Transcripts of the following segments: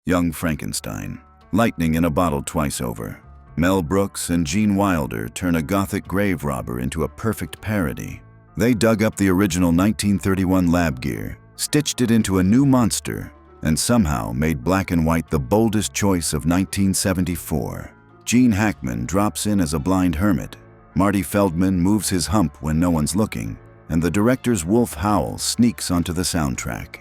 Young Frankenstein. Lightning in a bottle twice over. Mel Brooks and Gene Wilder turn a gothic grave robber into a perfect parody. They dug up the original 1931 lab gear, stitched it into a new monster, and somehow made black and white the boldest choice of 1974. Gene Hackman drops in as a blind hermit. Marty Feldman moves his hump when no one's looking, and the director's Wolf Howl sneaks onto the soundtrack.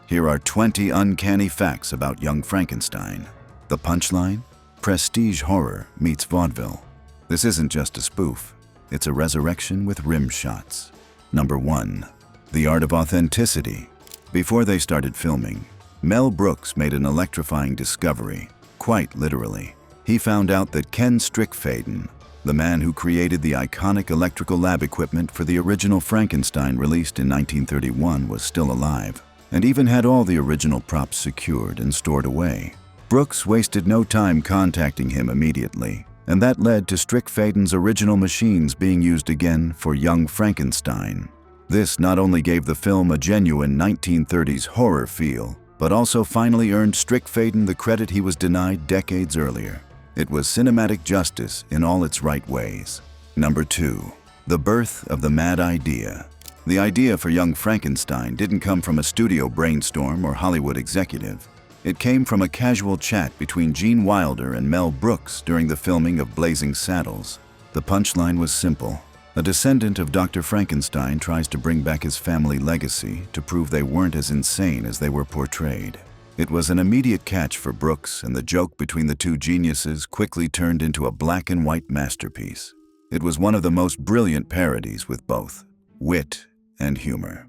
Here are 20 uncanny facts about Young Frankenstein. The punchline? Prestige horror meets vaudeville. This isn't just a spoof, it's a resurrection with rim shots. Number 1. The art of authenticity. Before they started filming, Mel Brooks made an electrifying discovery, quite literally. He found out that Ken Strickfaden, the man who created the iconic electrical lab equipment for the original Frankenstein released in 1931, was still alive, and even had all the original props secured and stored away. Brooks wasted no time contacting him immediately, and that led to Strickfaden's original machines being used again for Young Frankenstein. This not only gave the film a genuine 1930s horror feel, but also finally earned Strickfaden the credit he was denied decades earlier. It was cinematic justice in all its right ways. Number 2. The birth of the mad idea. The idea for Young Frankenstein didn't come from a studio brainstorm or Hollywood executive. It came from a casual chat between Gene Wilder and Mel Brooks during the filming of Blazing Saddles. The punchline was simple. A descendant of Dr. Frankenstein tries to bring back his family legacy to prove they weren't as insane as they were portrayed. It was an immediate catch for Brooks, and the joke between the two geniuses quickly turned into a black and white masterpiece. It was one of the most brilliant parodies with both wit and humor.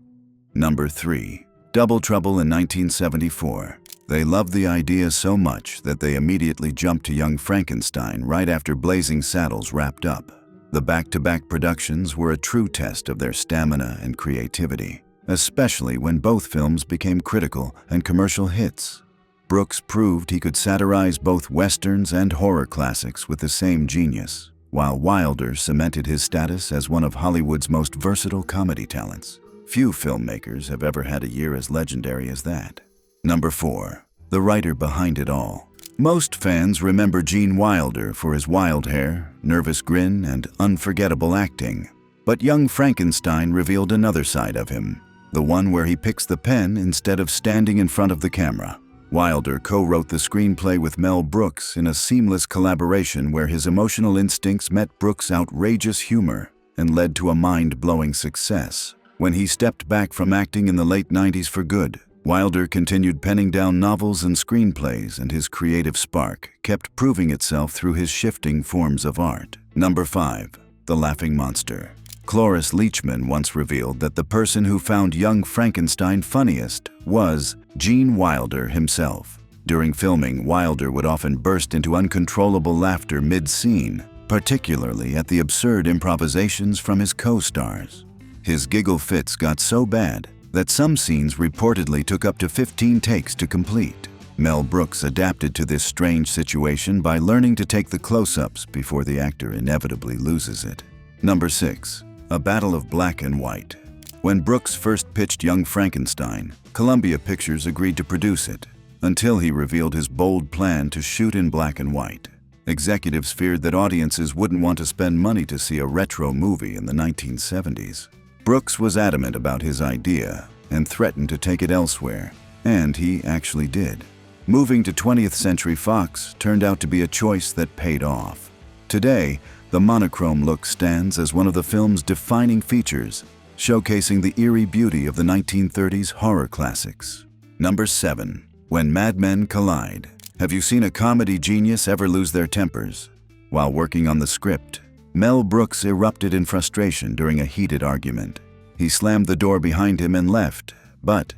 Number 3. Double Trouble in 1974. They loved the idea so much that they immediately jumped to Young Frankenstein right after Blazing Saddles wrapped up. The back-to-back productions were a true test of their stamina and creativity, especially when both films became critical and commercial hits. Brooks proved he could satirize both westerns and horror classics with the same genius, while Wilder cemented his status as one of Hollywood's most versatile comedy talents. Few filmmakers have ever had a year as legendary as that. Number 4. The writer behind it all. Most fans remember Gene Wilder for his wild hair, nervous grin, and unforgettable acting. But Young Frankenstein revealed another side of him, the one where he picks the pen instead of standing in front of the camera. Wilder co-wrote the screenplay with Mel Brooks in a seamless collaboration where his emotional instincts met Brooks' outrageous humor and led to a mind-blowing success. When he stepped back from acting in the late 90s for good, Wilder continued penning down novels and screenplays, and his creative spark kept proving itself through his shifting forms of art. Number 5. The Laughing Monster. Cloris Leachman once revealed that the person who found Young Frankenstein funniest was Gene Wilder himself. During filming, Wilder would often burst into uncontrollable laughter mid-scene, particularly at the absurd improvisations from his co-stars. His giggle fits got so bad that some scenes reportedly took up to 15 takes to complete. Mel Brooks adapted to this strange situation by learning to take the close-ups before the actor inevitably loses it. Number 6. A battle of black and white. When Brooks first pitched Young Frankenstein, Columbia Pictures agreed to produce it, until he revealed his bold plan to shoot in black and white. Executives feared that audiences wouldn't want to spend money to see a retro movie in the 1970s. Brooks was adamant about his idea and threatened to take it elsewhere, and he actually did. Moving to 20th Century Fox turned out to be a choice that paid off. Today, the monochrome look stands as one of the film's defining features, showcasing the eerie beauty of the 1930s horror classics. Number 7. When Madmen Collide. Have you seen a comedy genius ever lose their tempers? While working on the script, Mel Brooks erupted in frustration during a heated argument. He slammed the door behind him and left, but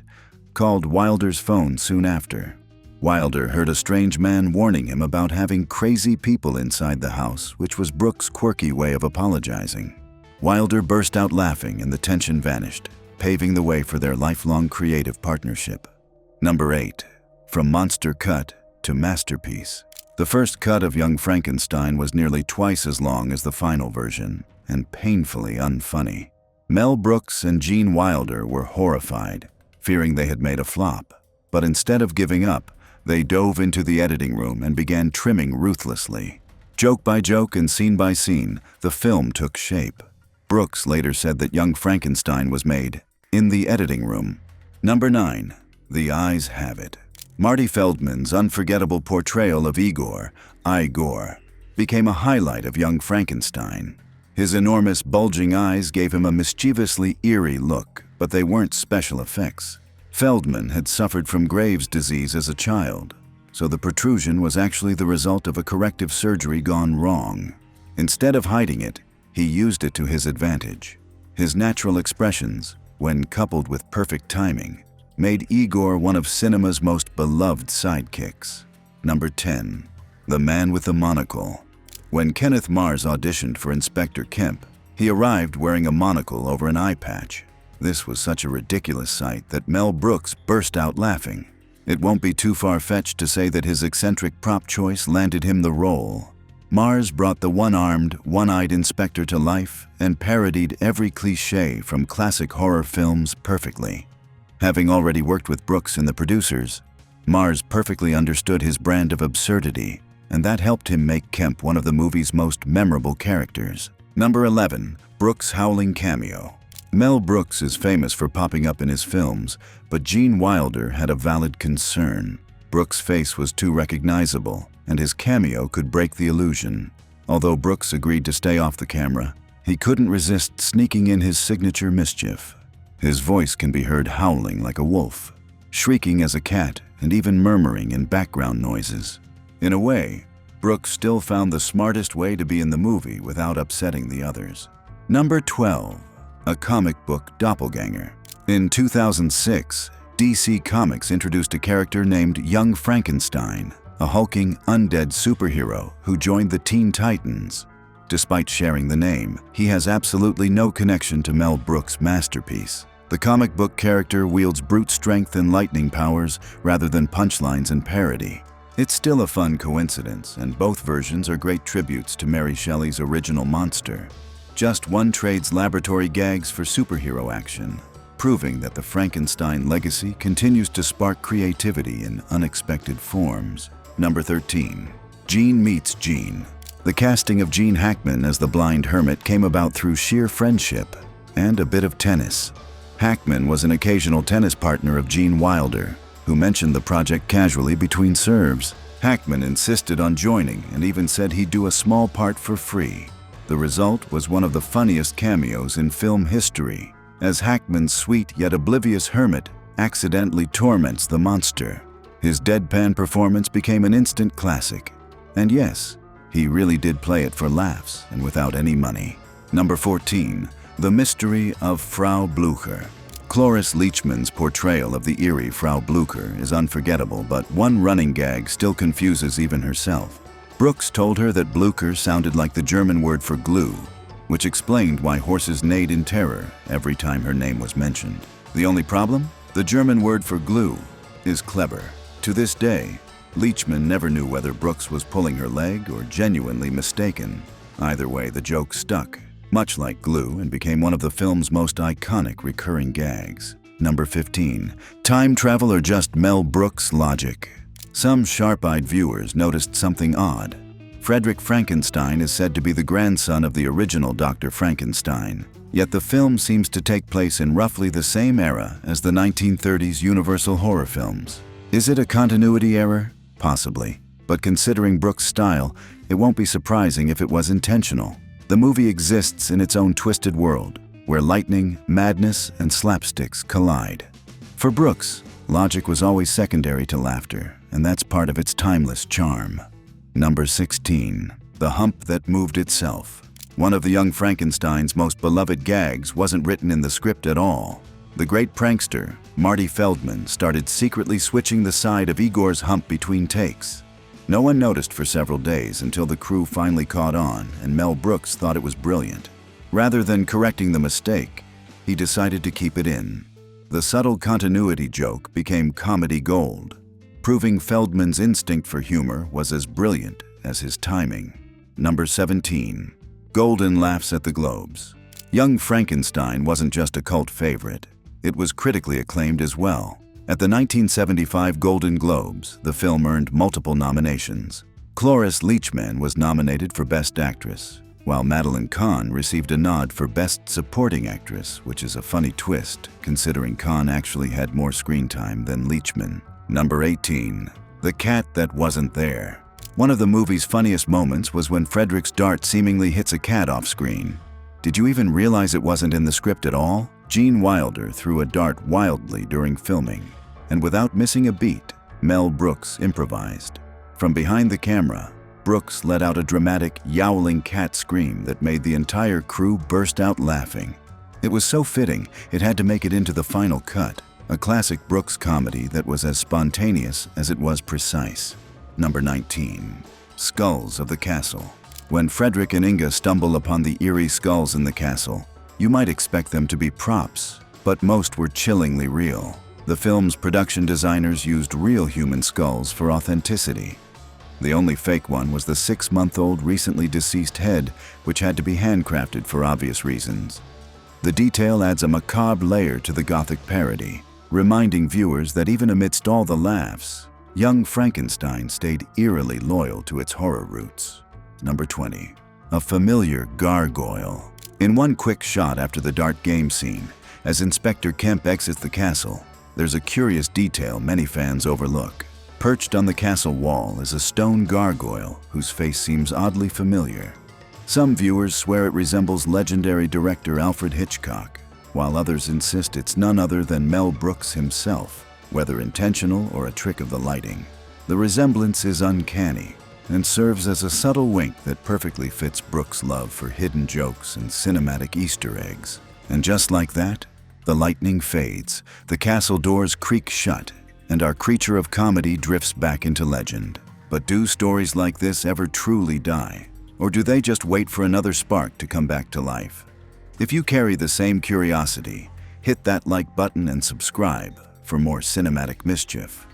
called Wilder's phone soon after. Wilder heard a strange man warning him about having crazy people inside the house, which was Brooks' quirky way of apologizing. Wilder burst out laughing and the tension vanished, paving the way for their lifelong creative partnership. Number 8. From monster cut to masterpiece. The first cut of Young Frankenstein was nearly twice as long as the final version, and painfully unfunny. Mel Brooks and Gene Wilder were horrified, fearing they had made a flop. But instead of giving up, They dove into the editing room and began trimming ruthlessly. Joke by joke and scene by scene, the film took shape. Brooks later said that Young Frankenstein was made in the editing room. Number 9. The Eyes Have It. Marty Feldman's unforgettable portrayal of Igor became a highlight of Young Frankenstein. His enormous, bulging eyes gave him a mischievously eerie look, but they weren't special effects. Feldman had suffered from Graves' disease as a child, so the protrusion was actually the result of a corrective surgery gone wrong. Instead of hiding it, he used it to his advantage. His natural expressions, when coupled with perfect timing, made Igor one of cinema's most beloved sidekicks. Number 10. The Man with the Monocle. When Kenneth Mars auditioned for Inspector Kemp, he arrived wearing a monocle over an eye patch. This was such a ridiculous sight that Mel Brooks burst out laughing. It won't be too far-fetched to say that his eccentric prop choice landed him the role. Mars brought the one-armed, one-eyed inspector to life and parodied every cliché from classic horror films perfectly. Having already worked with Brooks and the producers, Mars perfectly understood his brand of absurdity, and that helped him make Kemp one of the movie's most memorable characters. Number 11. Brooks' howling cameo. Mel Brooks is famous for popping up in his films, but Gene Wilder had a valid concern. Brooks' face was too recognizable, and his cameo could break the illusion. Although Brooks agreed to stay off the camera, he couldn't resist sneaking in his signature mischief. His voice can be heard howling like a wolf, shrieking as a cat, and even murmuring in background noises. In a way, Brooks still found the smartest way to be in the movie without upsetting the others. Number 12. A comic book doppelganger. In 2006, DC Comics introduced a character named Young Frankenstein, a hulking, undead superhero who joined the Teen Titans. Despite sharing the name, he has absolutely no connection to Mel Brooks' masterpiece. The comic book character wields brute strength and lightning powers rather than punchlines and parody. It's still a fun coincidence, and both versions are great tributes to Mary Shelley's original monster. Just one trades laboratory gags for superhero action, proving that the Frankenstein legacy continues to spark creativity in unexpected forms. Number 13. Gene Meets Gene. The casting of Gene Hackman as the blind hermit came about through sheer friendship and a bit of tennis. Hackman was an occasional tennis partner of Gene Wilder, who mentioned the project casually between serves. Hackman insisted on joining and even said he'd do a small part for free. The result was one of the funniest cameos in film history, as Hackman's sweet yet oblivious hermit accidentally torments the monster. His deadpan performance became an instant classic. And yes, he really did play it for laughs and without any money. Number 14. The Mystery of Frau Blücher. Cloris Leachman's portrayal of the eerie Frau Blücher is unforgettable, but one running gag still confuses even herself. Brooks told her that Blücher sounded like the German word for glue, which explained why horses neighed in terror every time her name was mentioned. The only problem? The German word for glue is clever. To this day, Leachman never knew whether Brooks was pulling her leg or genuinely mistaken. Either way, the joke stuck, much like glue, and became one of the film's most iconic recurring gags. Number 15. Time travel or just Mel Brooks logic? Some sharp-eyed viewers noticed something odd. Frederick Frankenstein is said to be the grandson of the original Dr. Frankenstein, yet the film seems to take place in roughly the same era as the 1930s Universal horror films. Is it a continuity error? Possibly. But considering Brooks' style, it won't be surprising if it was intentional. The movie exists in its own twisted world, where lightning, madness, and slapsticks collide. For Brooks, logic was always secondary to laughter, and that's part of its timeless charm. Number 16. The Hump That Moved Itself. One of the Young Frankenstein's most beloved gags wasn't written in the script at all. The great prankster, Marty Feldman, started secretly switching the side of Igor's hump between takes. No one noticed for several days until the crew finally caught on, and Mel Brooks thought it was brilliant. Rather than correcting the mistake, he decided to keep it in. The subtle continuity joke became comedy gold, proving Feldman's instinct for humor was as brilliant as his timing. Number 17. Golden Laughs at the Globes. Young Frankenstein wasn't just a cult favorite. It was critically acclaimed as well. At the 1975 Golden Globes, the film earned multiple nominations. Cloris Leachman was nominated for Best Actress, while Madeline Kahn received a nod for Best Supporting Actress, which is a funny twist, considering Kahn actually had more screen time than Leachman. Number 18. The Cat That Wasn't There. One of the movie's funniest moments was when Frederick's dart seemingly hits a cat off-screen. Did you even realize it wasn't in the script at all? Gene Wilder threw a dart wildly during filming, and without missing a beat, Mel Brooks improvised. From behind the camera, Brooks let out a dramatic, yowling cat scream that made the entire crew burst out laughing. It was so fitting, it had to make it into the final cut, a classic Brooks comedy that was as spontaneous as it was precise. Number 19. Skulls of the Castle. When Frederick and Inga stumble upon the eerie skulls in the castle, you might expect them to be props, but most were chillingly real. The film's production designers used real human skulls for authenticity. The only fake one was the 6-month-old recently deceased head, which had to be handcrafted for obvious reasons. The detail adds a macabre layer to the Gothic parody, reminding viewers that even amidst all the laughs, Young Frankenstein stayed eerily loyal to its horror roots. Number 20. A familiar gargoyle. In one quick shot after the dart game scene, as Inspector Kemp exits the castle, there's a curious detail many fans overlook. Perched on the castle wall is a stone gargoyle whose face seems oddly familiar. Some viewers swear it resembles legendary director Alfred Hitchcock, while others insist it's none other than Mel Brooks himself, whether intentional or a trick of the lighting. The resemblance is uncanny and serves as a subtle wink that perfectly fits Brooks' love for hidden jokes and cinematic Easter eggs. And just like that, the lightning fades, the castle doors creak shut, and our creature of comedy drifts back into legend. But do stories like this ever truly die? Or do they just wait for another spark to come back to life? If you carry the same curiosity, hit that like button and subscribe for more cinematic mischief.